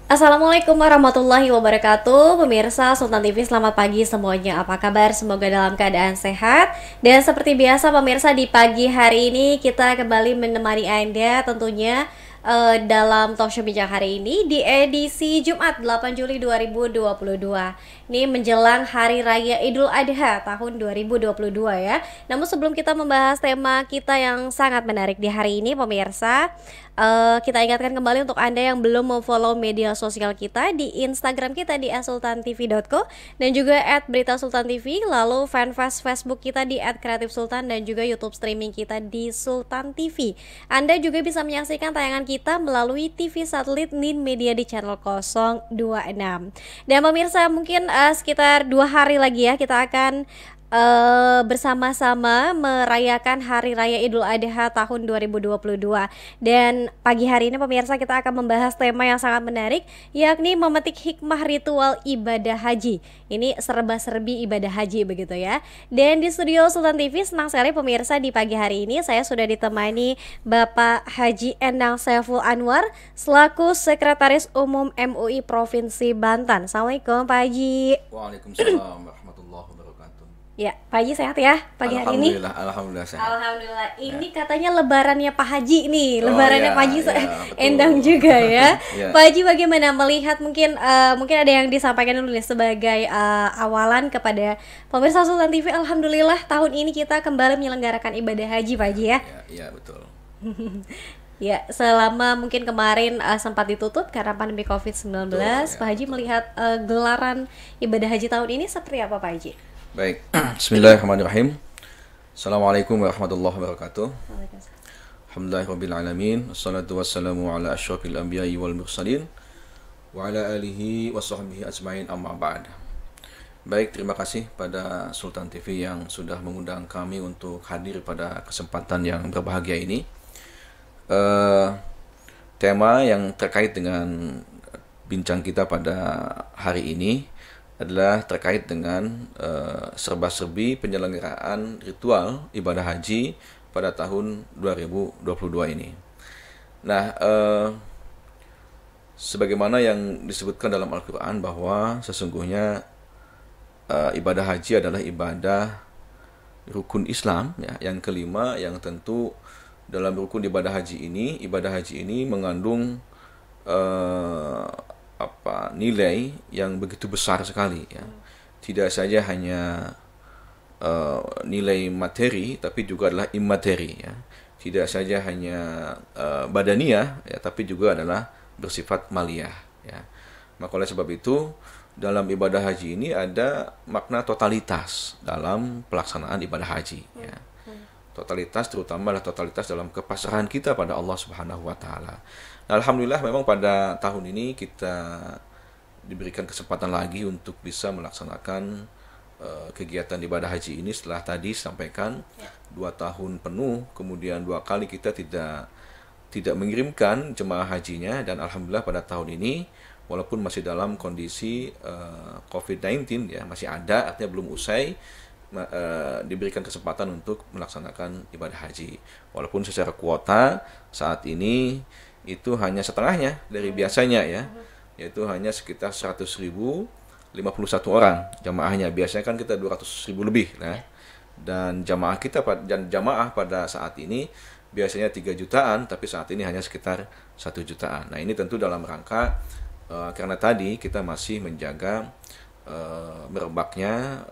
Assalamualaikum warahmatullahi wabarakatuh. Pemirsa Sultan TV, selamat pagi semuanya. Apa kabar? Semoga dalam keadaan sehat. Dan seperti biasa pemirsa, di pagi hari ini kita kembali menemani Anda tentunya dalam talk show bijak hari ini di edisi Jumat 8 Juli 2022. Ini menjelang Hari Raya Idul Adha tahun 2022 ya. Namun sebelum kita membahas tema kita yang sangat menarik di hari ini pemirsa, kita ingatkan kembali untuk Anda yang belum memfollow media sosial kita di Instagram kita di @sultantv.co dan juga @beritasultantv, lalu fanpage Facebook kita di @kreatifsultan dan juga YouTube streaming kita di Sultan TV. Anda juga bisa menyaksikan tayangan kita melalui TV satelit Nin Media di channel 026. Dan pemirsa, mungkin sekitar 2 hari lagi ya kita akan bersama-sama merayakan Hari Raya Idul Adha tahun 2022. Dan pagi hari ini pemirsa kita akan membahas tema yang sangat menarik, yakni memetik hikmah ritual ibadah haji. Ini serba-serbi ibadah haji begitu ya. Dan di studio Sultan TV senang sekali pemirsa, di pagi hari ini saya sudah ditemani Bapak Haji Endang Saiful Anwar selaku Sekretaris Umum MUI Provinsi Banten. Assalamualaikum Pak Haji. Waalaikumsalam warahmatullahi wabarakatuh. Ya, Pak Haji sehat ya pagi hari ini? Alhamdulillah sehat. Alhamdulillah. Ini katanya lebarannya Pak Haji nih, Oh, lebarannya iya, Pak Haji iya, betul. Endang juga ya. Iya. Pak Haji bagaimana melihat, mungkin ada yang disampaikan dulu nih sebagai awalan kepada pemirsa Sultan TV. Alhamdulillah tahun ini kita kembali menyelenggarakan ibadah haji Pak Haji ya. Iya, betul. Ya, selama mungkin kemarin sempat ditutup karena pandemi COVID-19, Betul, ya, Pak Haji melihat gelaran ibadah haji tahun ini seperti apa Pak Haji? Baik. Bismillahirrahmanirrahim. Assalamualaikum warahmatullahi wabarakatuh. Waalaikumsalam. Alhamdulillahirabbil alamin. Wassalatu wassalamu ala asyrafil anbiya'i wal mursalin wa ala alihi wa sahbihi ajmain, amma ba'd. Baik, terima kasih pada Sultan TV yang sudah mengundang kami untuk hadir pada kesempatan yang berbahagia ini. Tema yang terkait dengan bincang kita pada hari ini adalah terkait dengan serba-serbi penyelenggaraan ritual ibadah haji pada tahun 2022 ini. Nah, sebagaimana yang disebutkan dalam Al-Quran bahwa sesungguhnya ibadah haji adalah ibadah rukun Islam ya, yang kelima, yang tentu dalam rukun ibadah haji ini mengandung nilai yang begitu besar sekali ya. Tidak saja hanya nilai materi, tapi juga adalah imateri ya. Tidak saja hanya badaniah ya, tapi juga adalah bersifat maliyah ya. Maka oleh sebab itu dalam ibadah haji ini ada makna totalitas dalam pelaksanaan ibadah haji ya. Totalitas terutama adalah totalitas dalam kepasrahan kita pada Allah Subhanahu wa taala. Nah, alhamdulillah memang pada tahun ini kita diberikan kesempatan lagi untuk bisa melaksanakan kegiatan ibadah haji ini setelah tadi sampaikan 2 tahun penuh, kemudian 2 kali kita tidak mengirimkan jemaah hajinya, dan alhamdulillah pada tahun ini walaupun masih dalam kondisi COVID-19 ya, masih ada, artinya belum usai, diberikan kesempatan untuk melaksanakan ibadah haji. Walaupun secara kuota saat ini itu hanya setengahnya dari biasanya ya, yaitu hanya sekitar 100.051 orang jamaahnya. Biasanya kan kita 200.000 lebih nah. Dan jamaah pada saat ini biasanya 3 jutaan, tapi saat ini hanya sekitar 1 jutaan. Nah, ini tentu dalam rangka karena tadi kita masih menjaga merebaknya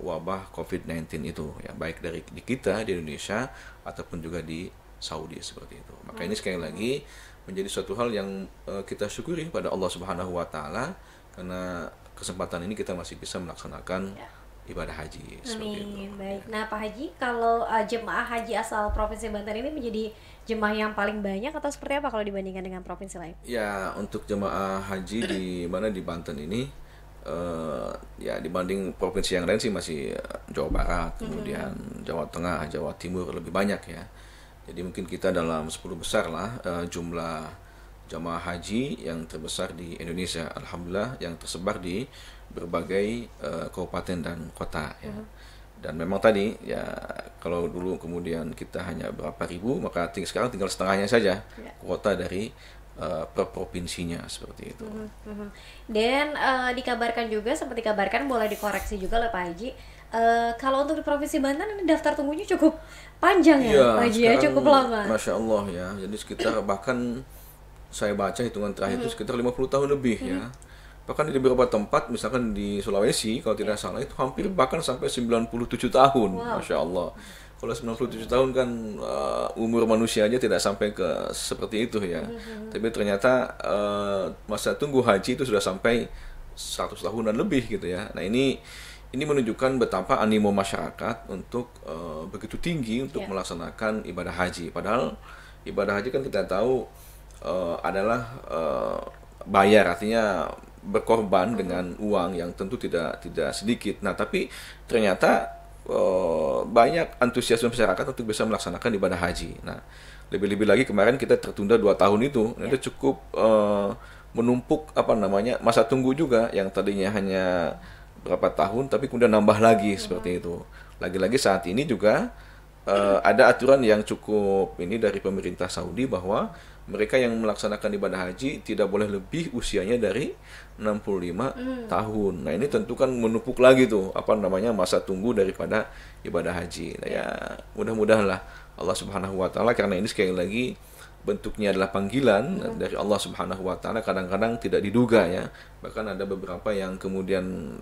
wabah COVID-19 itu ya, baik di kita di Indonesia ataupun juga di Saudi seperti itu. Maka ini sekali lagi menjadi suatu hal yang kita syukuri pada Allah Subhanahu wa taala, karena kesempatan ini kita masih bisa melaksanakan ibadah haji seperti itu. Baik. Nah, Pak Haji, kalau jemaah haji asal Provinsi Banten ini menjadi jemaah yang paling banyak atau seperti apa kalau dibandingkan dengan provinsi lain? Ya, untuk jemaah haji di Banten ini ya dibanding provinsi yang lain sih masih Jawa Barat, kemudian Jawa Tengah, Jawa Timur lebih banyak ya. Jadi mungkin kita dalam 10 besar lah jumlah jamaah haji yang terbesar di Indonesia, alhamdulillah, yang tersebar di berbagai kabupaten dan kota ya. Dan memang tadi ya, kalau dulu kemudian kita hanya berapa ribu, maka sekarang tinggal setengahnya saja kuota dari per provinsinya seperti itu. Dan dikabarkan juga, seperti dikabarkan, boleh dikoreksi juga oleh Pak Haji, kalau untuk di Provinsi Banten ini daftar tunggunya cukup panjang ya, Iya, Pak Haji ya, cukup lama. Masya Allah ya. Jadi sekitar bahkan saya baca hitungan terakhir itu sekitar 50 tahun lebih ya. Bahkan di beberapa tempat, misalkan di Sulawesi kalau tidak salah itu hampir bahkan sampai 97 tahun. Masya Allah. Kalau 97 tahun kan umur manusia aja tidak sampai ke seperti itu ya. Tapi ternyata masa tunggu haji itu sudah sampai 100 tahunan lebih gitu ya. Nah ini menunjukkan betapa animo masyarakat untuk begitu tinggi untuk melaksanakan ibadah haji. Padahal ibadah haji kan kita tahu adalah bayar, artinya berkorban dengan uang yang tentu tidak sedikit. Nah tapi ternyata banyak antusiasme masyarakat untuk bisa melaksanakan ibadah haji. Nah, lebih-lebih lagi kemarin kita tertunda 2 tahun itu. Nah, itu cukup menumpuk masa tunggu juga yang tadinya hanya berapa tahun tapi kemudian nambah lagi seperti itu. Lagi-lagi saat ini juga ada aturan yang cukup ini dari pemerintah Saudi bahwa mereka yang melaksanakan ibadah haji tidak boleh lebih usianya dari 65 tahun. Nah, ini tentu kan menumpuk lagi tuh masa tunggu daripada ibadah haji. Nah, ya mudah-mudahan lah Allah Subhanahu wa taala, karena ini sekali lagi bentuknya adalah panggilan dari Allah Subhanahu wa taala, kadang-kadang tidak diduga ya. Bahkan ada beberapa yang kemudian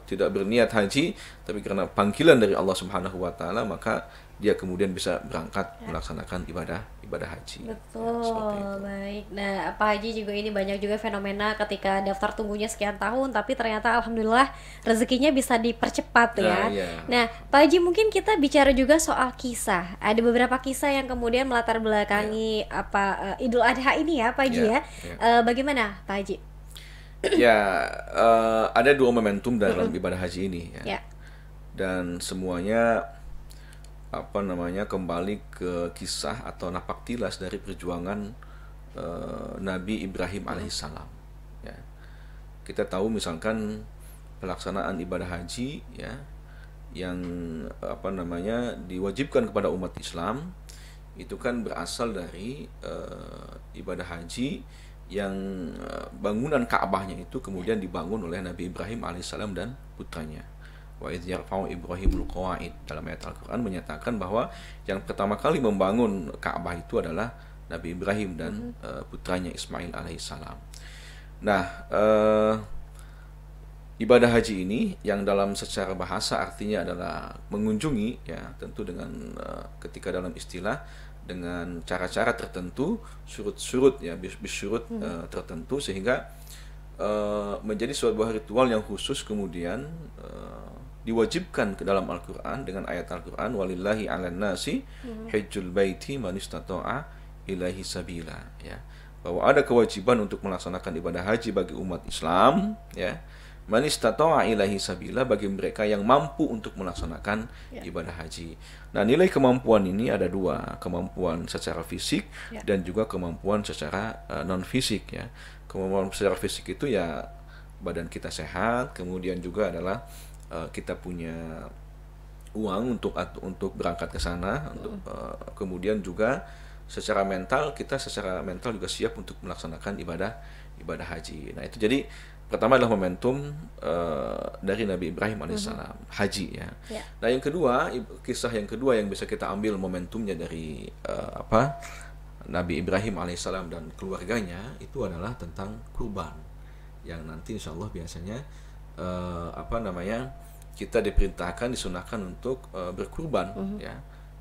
tidak berniat haji, tapi karena panggilan dari Allah Subhanahu wa taala maka dia kemudian bisa berangkat melaksanakan ibadah haji. Betul, ya, baik. Nah, Pak Haji juga ini banyak juga fenomena ketika daftar tunggunya sekian tahun, tapi ternyata alhamdulillah rezekinya bisa dipercepat ya. Nah, Pak Haji mungkin kita bicara juga soal kisah. Ada beberapa kisah yang kemudian melatar belakangi Idul Adha ini ya, Pak Haji ya. Bagaimana, Pak Haji? Ya, ada 2 momentum dalam ibadah haji ini ya. Dan semuanya kembali ke kisah atau napak tilas dari perjuangan Nabi Ibrahim alaihissalam ya. Kita tahu misalkan pelaksanaan ibadah haji ya yang diwajibkan kepada umat Islam itu kan berasal dari ibadah haji yang bangunan Ka'bahnya itu kemudian dibangun oleh Nabi Ibrahim alaihissalam dan putranya. Wa idz yarfa'u Ibrahimul qawaid, dalam ayat Al-Qur'an menyatakan bahwa yang pertama kali membangun Ka'bah itu adalah Nabi Ibrahim dan putranya Ismail alaihissalam. Nah, ibadah haji ini yang dalam secara bahasa artinya adalah mengunjungi ya, tentu dengan ketika dalam istilah dengan cara-cara tertentu, surut-surut ya, bisyurut tertentu, sehingga menjadi sebuah ritual yang khusus kemudian diwajibkan ke dalam Al-Quran dengan ayat Al-Quran walillahi 'alan nasi hajjul baiti man istata'a ilaihi sabila ya, bahwa ada kewajiban untuk melaksanakan ibadah haji bagi umat Islam ya, man istata'a ilaihi sabila, bagi mereka yang mampu untuk melaksanakan ibadah haji. Nah, nilai kemampuan ini ada 2, kemampuan secara fisik dan juga kemampuan secara non fisik ya. Kemampuan secara fisik itu ya badan kita sehat, kemudian juga adalah kita punya uang untuk berangkat ke sana, kemudian juga secara mental juga siap untuk melaksanakan ibadah haji. Nah, itu jadi pertama adalah momentum dari Nabi Ibrahim alaihissalam haji ya. Nah, yang kedua, kisah yang kedua yang bisa kita ambil momentumnya dari Nabi Ibrahim alaihissalam dan keluarganya itu adalah tentang kurban, yang nanti insya Allah biasanya kita diperintahkan, disunahkan untuk berkurban ya.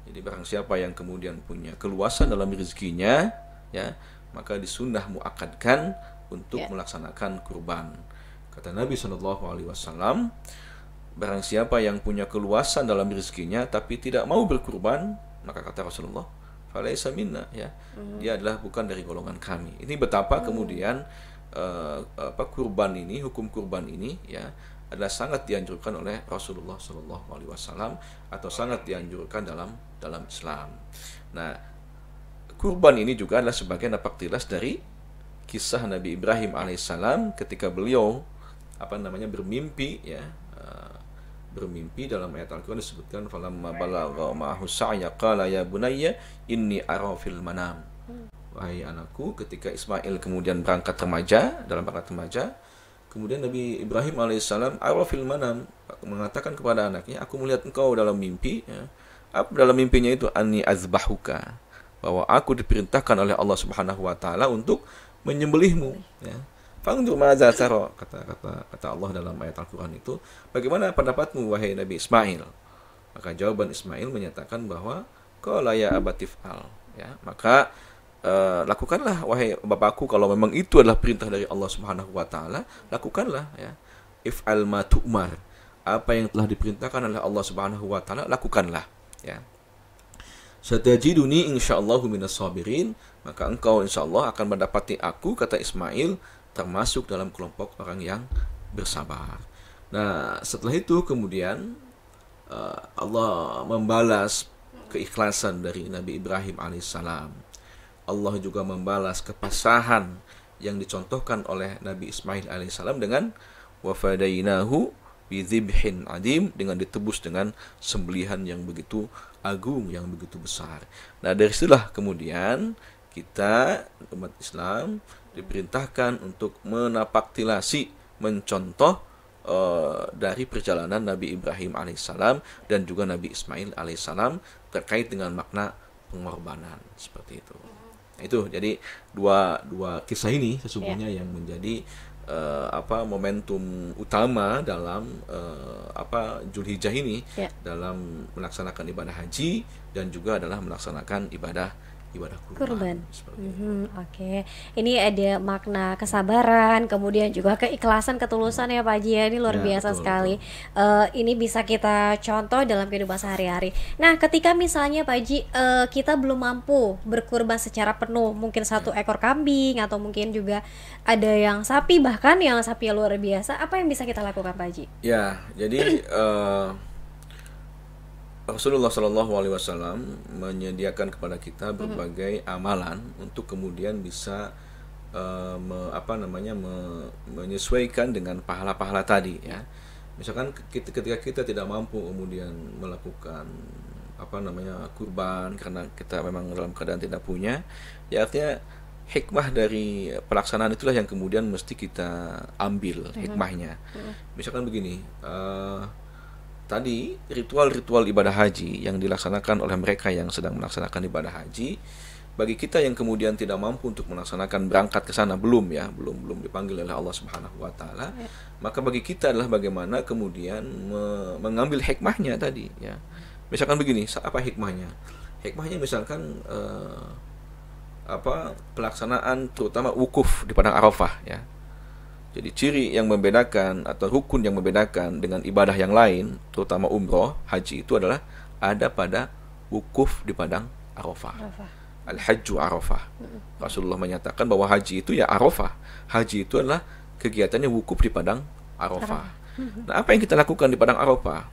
Jadi barang siapa yang kemudian punya keluasan dalam rezekinya ya, maka disunnah muakkadkan untuk melaksanakan kurban. Kata Nabi SAW, barang siapa yang punya keluasan dalam rezekinya tapi tidak mau berkurban, maka kata Rasulullah, falaisa minna ya, dia adalah bukan dari golongan kami. Ini betapa kemudian kurban ini, hukum kurban ini ya adalah sangat dianjurkan oleh Rasulullah SAW atau sangat dianjurkan dalam Islam. Nah, kurban ini juga adalah sebagai napak tilas dari kisah Nabi Ibrahim alaihissalam ketika beliau bermimpi ya, bermimpi. Dalam ayat Al-Quran disebutkan falamma balagha ma'ahu sa'ya qala ya bunayya inni ara fil manam wahai anakku, ketika Ismail kemudian berangkat remaja, dalam berangkat remaja, kemudian Nabi Ibrahim alaihissalam fil manam mengatakan kepada anaknya, aku melihat engkau dalam mimpi, ya. Apa dalam mimpinya itu? Anni azbahuka, bahwa aku diperintahkan oleh Allah Subhanahu wa taala untuk menyembelihmu, ya. Fangdur maza tara, kata Allah dalam ayat Al-Qur'an itu, bagaimana pendapatmu wahai Nabi Ismail? Maka jawaban Ismail menyatakan bahwa qala ya abatif al, ya, maka lakukanlah wahai bapakku, kalau memang itu adalah perintah dari Allah Subhanahu wa taala, lakukanlah, ya. If'al ma tu'mar, apa yang telah diperintahkan oleh Allah Subhanahu wa taala, lakukanlah, ya. Satajiduni insyaallahu minas sabirin, maka engkau insyaallah akan mendapati aku, kata Ismail, termasuk dalam kelompok orang yang bersabar. Nah, setelah itu kemudian Allah membalas keikhlasan dari Nabi Ibrahim alaihissalam. Allah juga membalas kepasahan yang dicontohkan oleh Nabi Ismail alaihissalam dengan wafadainahu bidzibhin adim, dengan ditebus dengan sembelihan yang begitu agung, yang begitu besar. Nah, dari situlah kemudian kita umat Islam diperintahkan untuk menapaktilasi, mencontoh dari perjalanan Nabi Ibrahim alaihissalam dan juga Nabi Ismail alaihissalam terkait dengan makna pengorbanan, seperti itu. Nah, itu jadi dua kisah ini sesungguhnya yang menjadi momentum utama dalam Zulhijjah ini, dalam melaksanakan ibadah haji dan juga adalah melaksanakan ibadah kurban. Oke. Ini ada makna kesabaran, kemudian juga keikhlasan, ketulusan ya Pak Haji ya. Ini luar biasa sekali. Ini bisa kita contoh dalam kehidupan sehari-hari. Nah, ketika misalnya Pak Haji kita belum mampu berkurban secara penuh, mungkin 1 ekor kambing atau mungkin juga ada yang sapi, bahkan yang sapi luar biasa, apa yang bisa kita lakukan Pak Haji? Ya, jadi Rasulullah Shallallahu Alaihi Wasallam menyediakan kepada kita berbagai amalan untuk kemudian bisa menyesuaikan dengan pahala-pahala tadi, ya. Misalkan ketika kita tidak mampu kemudian melakukan kurban karena kita memang dalam keadaan tidak punya, ya artinya hikmah dari pelaksanaan itulah yang kemudian mesti kita ambil hikmahnya. Misalkan begini. Tadi ritual-ritual ibadah haji yang dilaksanakan oleh mereka yang sedang melaksanakan ibadah haji, bagi kita yang kemudian tidak mampu untuk melaksanakan berangkat ke sana, belum dipanggil oleh Allah Subhanahu wa taala, maka bagi kita adalah bagaimana kemudian mengambil hikmahnya tadi, ya. Misalkan begini, apa hikmahnya? Hikmahnya misalkan pelaksanaan terutama wukuf di padang Arafah, ya. Jadi ciri yang membedakan atau rukun yang membedakan dengan ibadah yang lain, terutama umroh, haji, itu adalah ada pada wukuf di padang Arafah. Al-Hajju Arafah. Rasulullah menyatakan bahwa haji itu ya Arafah. Haji itu adalah kegiatannya wukuf di padang Arafah. Nah, apa yang kita lakukan di padang Arafah?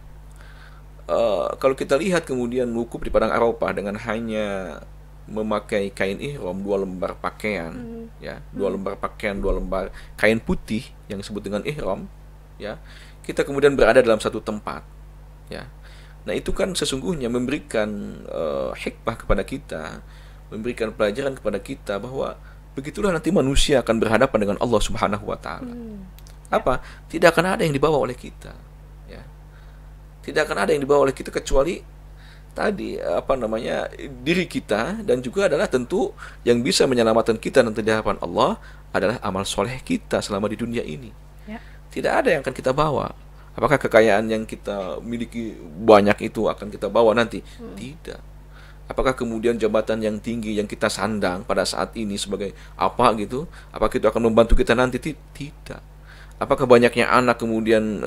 Kalau kita lihat kemudian wukuf di padang Arafah dengan hanya memakai kain ihram 2 lembar pakaian, ya, 2 lembar pakaian, 2 lembar kain putih yang disebut dengan ihram, ya, kita kemudian berada dalam satu tempat, ya. Nah, itu kan sesungguhnya memberikan hikmah kepada kita, memberikan pelajaran kepada kita bahwa begitulah nanti manusia akan berhadapan dengan Allah Subhanahu wa taala. Apa? Tidak akan ada yang dibawa oleh kita, ya. Tidak akan ada yang dibawa oleh kita kecuali tadi diri kita, dan juga adalah tentu yang bisa menyelamatkan kita nanti di hadapan Allah adalah amal soleh kita selama di dunia ini. Tidak ada yang akan kita bawa. Apakah kekayaan yang kita miliki banyak itu akan kita bawa nanti? Tidak. Apakah kemudian jabatan yang tinggi yang kita sandang pada saat ini sebagai apa gitu, apakah itu akan membantu kita nanti? Tidak. Apakah banyaknya anak kemudian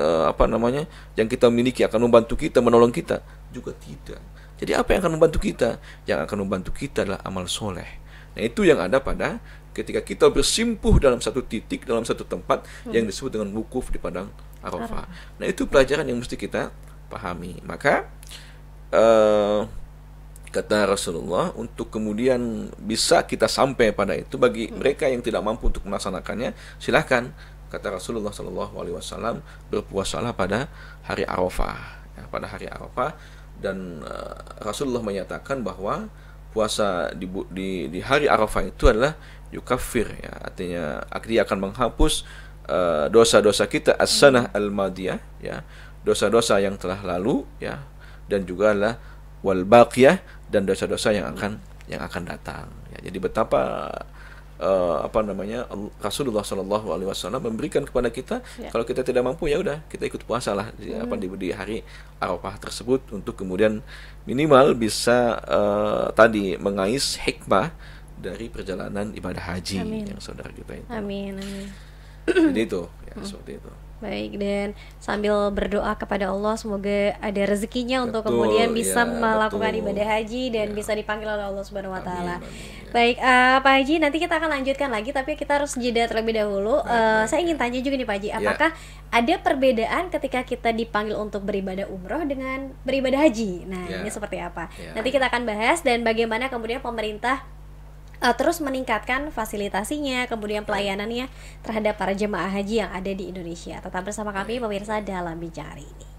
yang kita miliki akan membantu kita, menolong kita? Juga tidak. Jadi apa yang akan membantu kita? Yang akan membantu kita adalah amal soleh. Nah, itu yang ada pada ketika kita bersimpuh dalam satu titik, dalam satu tempat yang disebut dengan wukuf di padang Arafah. Nah, itu pelajaran yang mesti kita pahami. Maka kata Rasulullah, untuk kemudian bisa kita sampai pada itu, bagi mereka yang tidak mampu untuk melaksanakannya, silahkan, kata Rasulullah SAW, berpuasalah pada hari Arafah, ya, pada hari Arafah. Dan Rasulullah menyatakan bahwa puasa di hari Arafah itu adalah yukaffir, ya, artinya dia akan menghapus dosa-dosa kita as-sanah al-madiyah, ya, dosa-dosa yang telah lalu, ya, dan juga adalah wal baqiyah, dan dosa-dosa yang akan datang, ya. Jadi betapa Rasulullah Shallallahu Alaihi Wasallam memberikan kepada kita, kalau kita tidak mampu ya udah kita ikut puasa lah di hari Arafah tersebut, untuk kemudian minimal bisa tadi mengais hikmah dari perjalanan ibadah haji. Amin. Yang saudara kita itu. Amin. Jadi itu ya, seperti itu. Baik, dan sambil berdoa kepada Allah semoga ada rezekinya untuk kemudian bisa melakukan ibadah haji dan bisa dipanggil oleh Allah Subhanahu wa taala. Baik, Pak Haji, nanti kita akan lanjutkan lagi, tapi kita harus jeda terlebih dahulu. Saya ingin tanya juga nih Pak Haji, apakah ada perbedaan ketika kita dipanggil untuk beribadah umroh dengan beribadah haji? Nah, ini seperti apa? Nanti kita akan bahas, dan bagaimana kemudian pemerintah terus meningkatkan fasilitasinya, kemudian pelayanannya terhadap para jemaah haji yang ada di Indonesia. Tetap bersama kami pemirsa dalam Bincang Hari Ini.